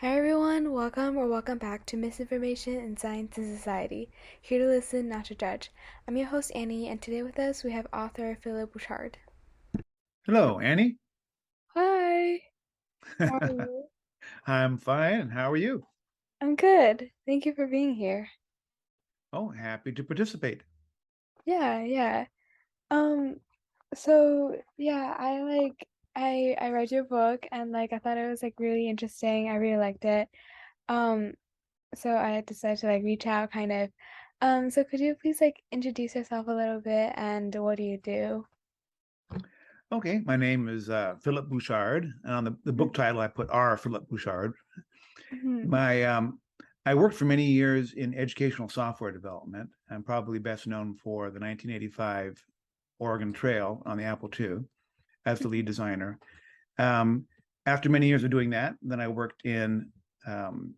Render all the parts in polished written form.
Hi everyone, welcome back to Misinformation in Science and Society. Here to listen, not to judge. I'm your host Annie, and today with us we have author Philip Bouchard. Hello, Annie. Hi, how are you? I'm fine. How are you? I'm good. Thank you for being here. Oh, happy to participate. Yeah. Um, so I read your book and I thought it was really interesting. I really liked it. Um, so I decided to reach out kind of. So could you please introduce yourself a little bit and what do you do? Okay, my name is Philip Bouchard, and on the book title I put R. Philip Bouchard. Mhm. My I worked for many years in educational software development. I'm probably best known for the 1985 Oregon Trail on the Apple II as the lead designer. Um, After many years of doing that, then I worked in um,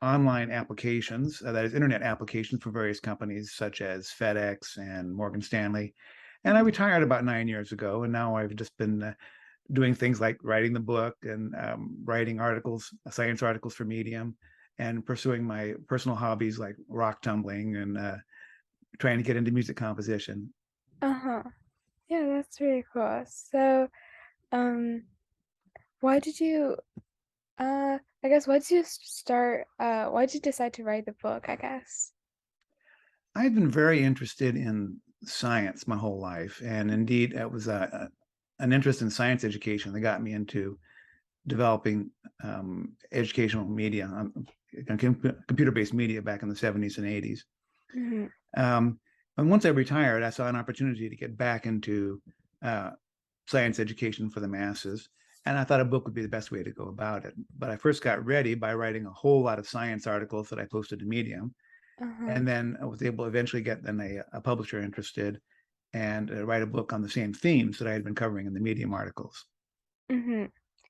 online applications, that is internet applications for various companies such as FedEx and Morgan Stanley. And I Mhm. retired about 9 years ago, and now I've just been doing things like writing the book and writing articles, science articles for Medium, and pursuing my personal hobbies like rock tumbling and trying to get into music composition. Uh-huh. Yeah, that's really cool. So, um, why did you, I guess, why did you start, why did you decide to write the book, I guess? I've been very interested in science my whole life, and indeed, it was an interest in science education that got me into developing educational media, computer-based media back in the 70s and 80s. Mm-hmm. Um, and once I retired, I saw an opportunity to get back into uh, science education for the masses. And I thought a book would be the best way to go about it. But I first got ready by writing a whole lot of science articles that I posted to Medium. Uh-huh. And then I was able to eventually get then a publisher interested and write a book on the same themes that I had been covering in the Medium articles. Mm-hmm.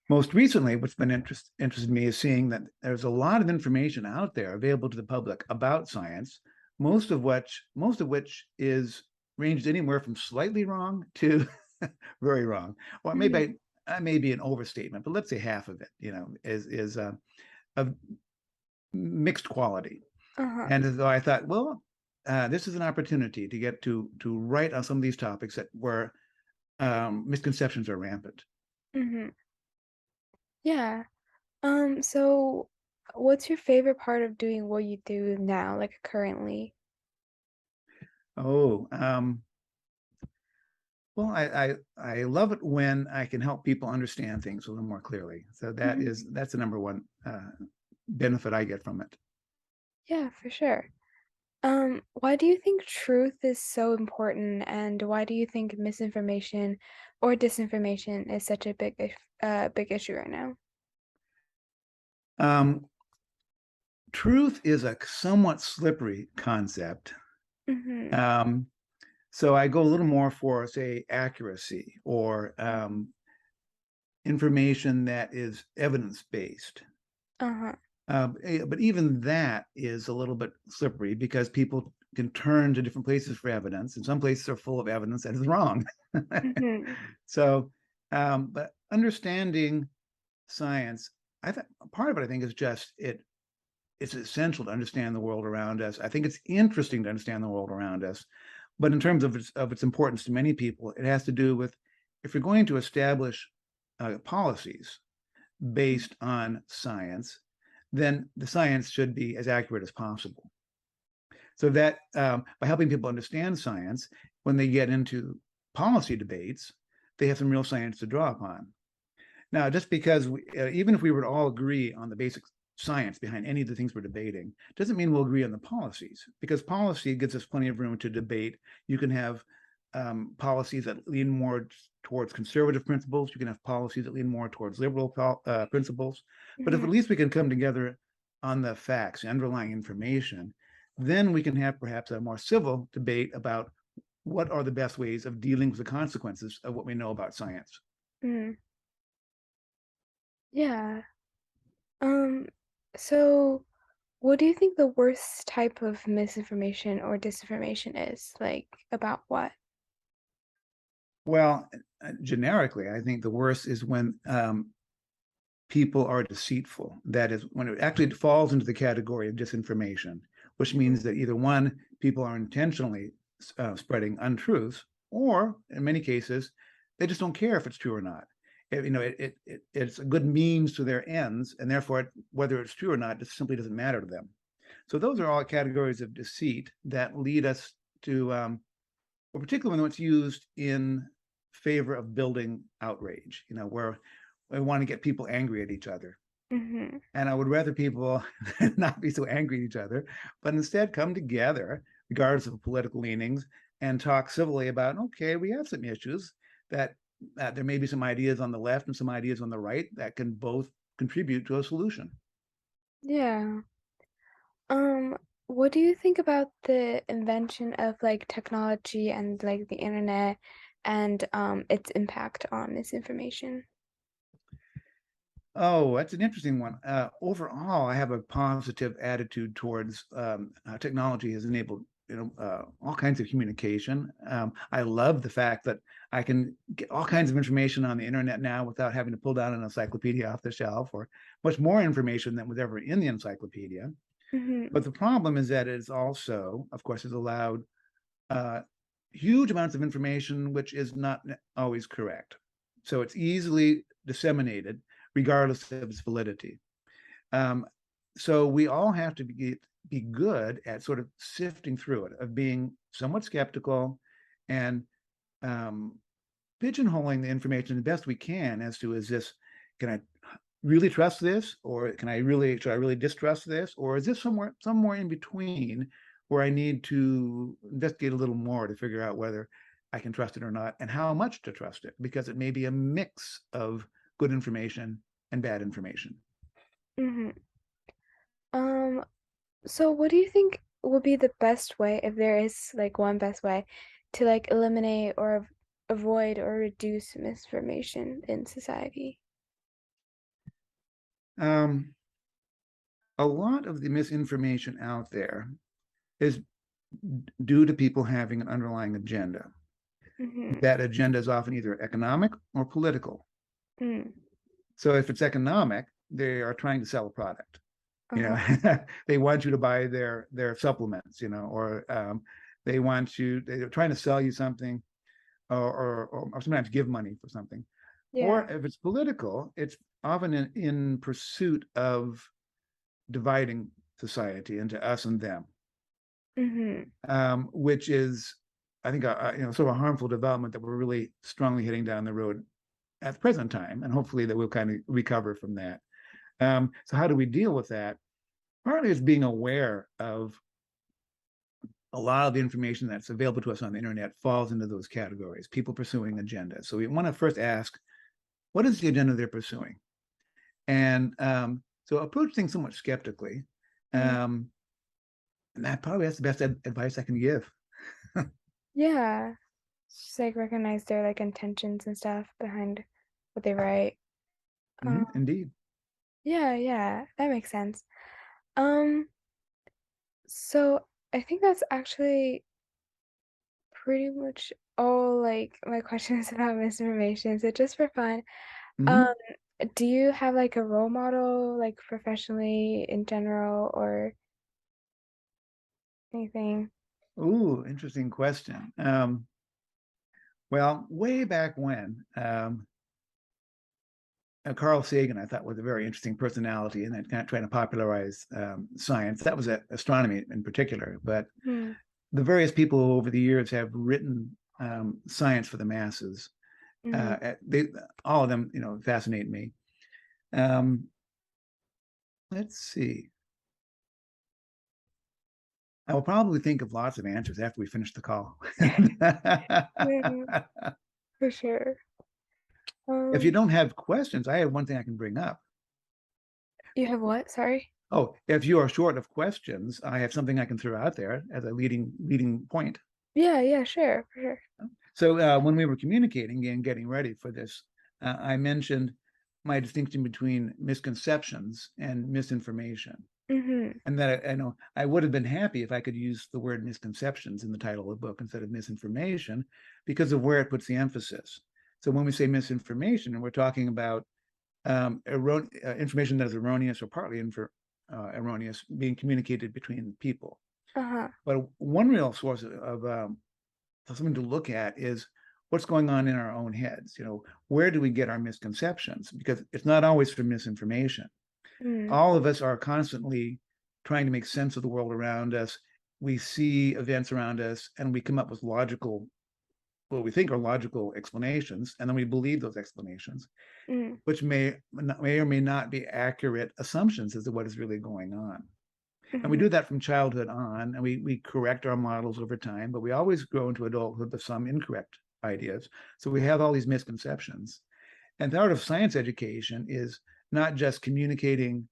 Most recently, what's been interested me is seeing that there's a lot of information out there available to the public about science, most of which is ranged anywhere from slightly wrong to very wrong. Or maybe Mm-hmm. I may be an overstatement, but let's say half of it, is of mixed quality. Uh-huh. And so I thought, well, this is an opportunity to get to write on some of these topics that where misconceptions are rampant. Mm-hmm. Yeah. So what's your favorite part of doing what you do now, currently? Oh, well, I love it when I can help people understand things a little more clearly. So Mhm. that's the number one benefit I get from it. Yeah, for sure. Why do you think truth is so important, and why do you think misinformation or disinformation is such a big issue right now? Um, Truth is a somewhat slippery concept. Mm-hmm. Um, so I go a little more for, say, accuracy or information that is evidence based. Uh-huh. But even that is a little bit slippery because people can turn to different places for evidence, and some places are full of evidence that is wrong. Mm-hmm. So, but understanding science, I think part of it, I think, is just it's essential to understand the world around us. I think it's interesting to understand the world around us, but in terms of its importance to many people, it has to do with if you're going to establish policies based on science, then the science should be as accurate as possible. So that by helping people understand science, when they get into policy debates, they have some real science to draw upon. Now, just because even if we were to all agree on the basic science behind any of the things we're debating, doesn't mean we'll agree on the policies, because policy gives us plenty of room to debate. You can have policies that lean more towards conservative principles. You can have policies that lean more towards liberal principles. But if Mm-hmm. at least we can come together on the facts, the underlying information, then we can have perhaps a more civil debate about what are the best ways of dealing with the consequences of what we know about science. Mm-hmm. Yeah. Um, so what do you think the worst type of misinformation or disinformation is? About what? Well, generically, I think the worst is when people are deceitful. That is, when it actually falls into the category of disinformation, which means that either one, people are intentionally spreading untruths, or in many cases, they just don't care if it's true or not. It's a good means to their ends, and therefore, whether it's true or not, it simply doesn't matter to them. So those are all categories of deceit that lead us to, well, particularly when it's used in favor of building outrage, where we want to get people angry at each other. Mm-hmm. And I would rather people not be so angry at each other, but instead come together, regardless of political leanings, and talk civilly about, okay, we have some issues that there may be some ideas on the left and some ideas on the right that can both contribute to a solution. Yeah. Um, what do you think about the invention of like technology and like the internet and its impact on misinformation? Oh, that's an interesting one. Overall, I have a positive attitude towards how technology has enabled, all kinds of communication. I love the fact that I can get all kinds of information on the internet now without having to pull down an encyclopedia off the shelf, or much more information than was ever in the encyclopedia. Mm-hmm. But the problem is that it's also, of course, has allowed uh, huge amounts of information which is not always correct. So it's easily disseminated regardless of its validity. Um, so we all have to be good at sort of sifting through it, of being somewhat skeptical and um, pigeonholing the information the best we can as to, can I really trust this, or should I really distrust this, or is this somewhere in between where I need to investigate a little more to figure out whether I can trust it or not, and how much to trust it, because it may be a mix of good information and bad information. Mm-hmm. Um, so what do you think would be the best way, if there is like one best way, to like eliminate or avoid or reduce misinformation in society? Um, a lot of the misinformation out there is due to people having an underlying agenda. Mm-hmm. That agenda is often either economic or political. Mm. So if it's economic, they are trying to sell a product. You Uh-huh. know, they want you to buy their supplements. Or they're trying to sell you something, or sometimes give money for something. Yeah. Or if it's political, it's often in pursuit of dividing society into us and them, Mm-hmm. which is, I think, sort of a harmful development that we're really strongly heading down the road at the present time, and hopefully that we'll kind of recover from that. So how do we deal with that? Partly is being aware of a lot of the information that's available to us on the internet falls into those categories, people pursuing agendas. So we want to first ask, what is the agenda they're pursuing? And so approach things somewhat skeptically. Mm. Um, and that probably that's the best advice I can give. Yeah. Just like recognize their like intentions and stuff behind what they write. Um, Indeed. yeah, yeah, that makes sense. Um, so I think that's actually pretty much all like my questions about misinformation. So just for fun, um, Mm-hmm. do you have like a role model, like professionally in general or anything? Ooh, interesting question. Well, way back when, Carl Sagan, I thought, was a very interesting personality, and that kind of trying to popularize science. That was astronomy in particular, but Hmm. the various people over the years have written science for the masses. Mm-hmm. They all of them, fascinate me. Um, let's see. I will probably think of lots of answers after we finish the call. Yeah, for sure. If you Um, don't have questions, I have one thing I can bring up. you have what? Sorry. Oh, if you are short of questions, I have something I can throw out there as a leading point. Yeah, yeah, sure, for sure. So when we were communicating and getting ready for this, I mentioned my distinction between misconceptions and misinformation, Mm-hmm. and that I know I would have been happy if I could use the word misconceptions in the title of the book instead of misinformation, because of where it puts the emphasis. So when we say misinformation, we're talking about information that is erroneous or partly erroneous being communicated between people. Uh-huh. But one real source of something to look at is what's going on in our own heads. Where do we get our misconceptions? Because it's not always from misinformation. Mm, All of us are constantly trying to make sense of the world around us. We see events around us and we come up with what we think are logical explanations, and then we believe those explanations, mm, which may or may not be accurate assumptions as to what is really going on. And we mhm, do that from childhood on, and we correct our models over time, but we always grow into adulthood with some incorrect ideas. So we have all these misconceptions. And part of science education is not just communicating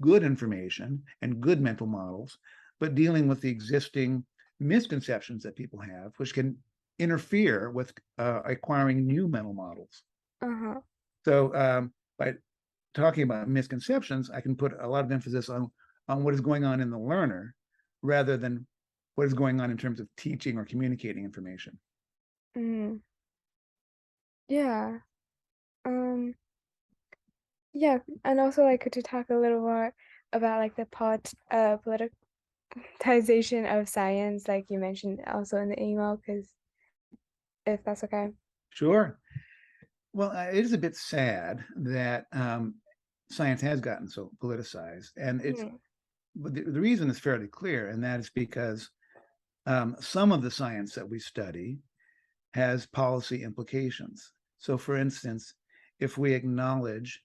good information and good mental models, but dealing with the existing misconceptions that people have, which can interfere with acquiring new mental models. uh-huh. So by talking about misconceptions, I can put a lot of emphasis on what is going on in the learner rather than what is going on in terms of teaching or communicating information. Mm, yeah. Um, yeah, and also like could you talk a little more about like the politicization of science, like you mentioned also in the email, because if that's okay. Sure. Well, it is a bit sad that science has gotten so politicized, and Mhm, but the reason is fairly clear, and that is because some of the science that we study has policy implications. So, for instance, if we acknowledge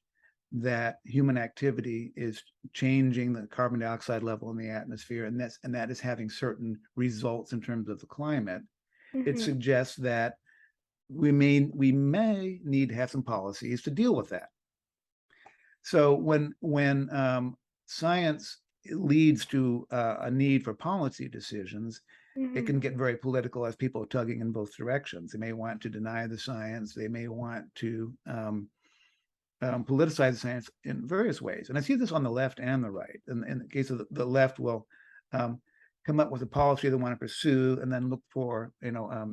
that human activity is changing the carbon dioxide level in the atmosphere, and that is having certain results in terms of the climate, it mhm, suggests that we may need to have some policies to deal with that. So when science leads to a need for policy decisions, it mhm, can get very political as people are tugging in both directions. They may want to deny the science. They may want to politicize the science in various ways. And I see this on the left and the right. In the case of the left, will um, come up with a policy they want to pursue and then look for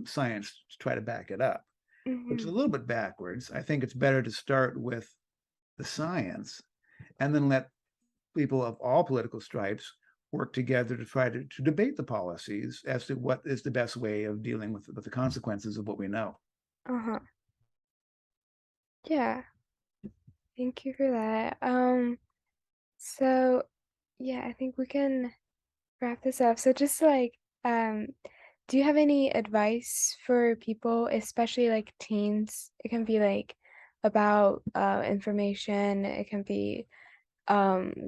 science to try to back it up, which is a mhm. little bit backwards. I think it's better to start with the science and then let people of all political stripes work together to try to debate the policies as to what is the best way of dealing with the consequences of what we know. Uh-huh. Yeah, thank you for that. So yeah, I think we can wrap this up. So just like, do you have any advice for people, especially like teens? It can be like about information. It can be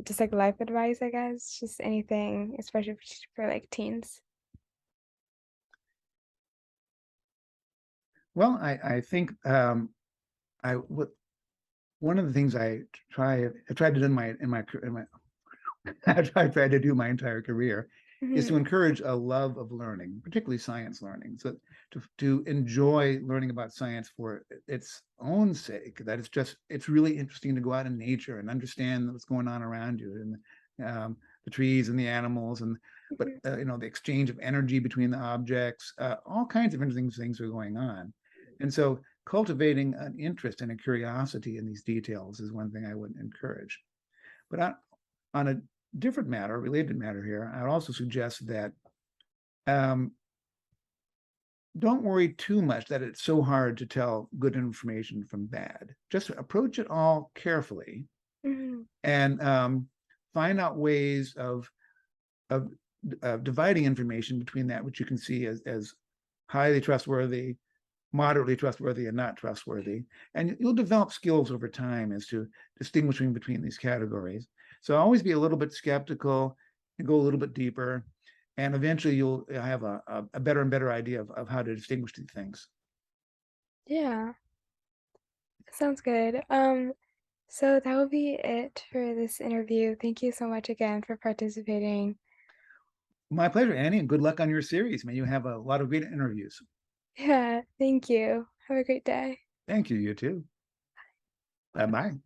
just like life advice, I guess. Just anything, especially for like teens. Well, I think I what one of the things I tried to do in my I tried to do my entire career is to Mhm. encourage a love of learning, particularly science learning. So to enjoy learning about science for its own sake, that it's really interesting to go out in nature and understand what's going on around you and the trees and the animals and but Mhm. the exchange of energy between the objects, all kinds of interesting things are going on. And so cultivating an interest and a curiosity in these details is one thing I would encourage. But on a different matter, related matter here, I'd also suggest that um, don't worry too much that it's so hard to tell good information from bad. Just approach it all carefully Mhm. and find out ways of dividing information between that which you can see as highly trustworthy, moderately trustworthy, and not trustworthy. And you'll develop skills over time as to distinguishing between these categories. So always be a little bit skeptical and go a little bit deeper. And eventually you'll have a better and better idea of how to distinguish these things. Yeah, sounds good. So that will be it for this interview. Thank you so much again for participating. My pleasure, Annie, and good luck on your series. May you have a lot of great interviews. Yeah, thank you. Have a great day. Thank you, you too. Bye bye.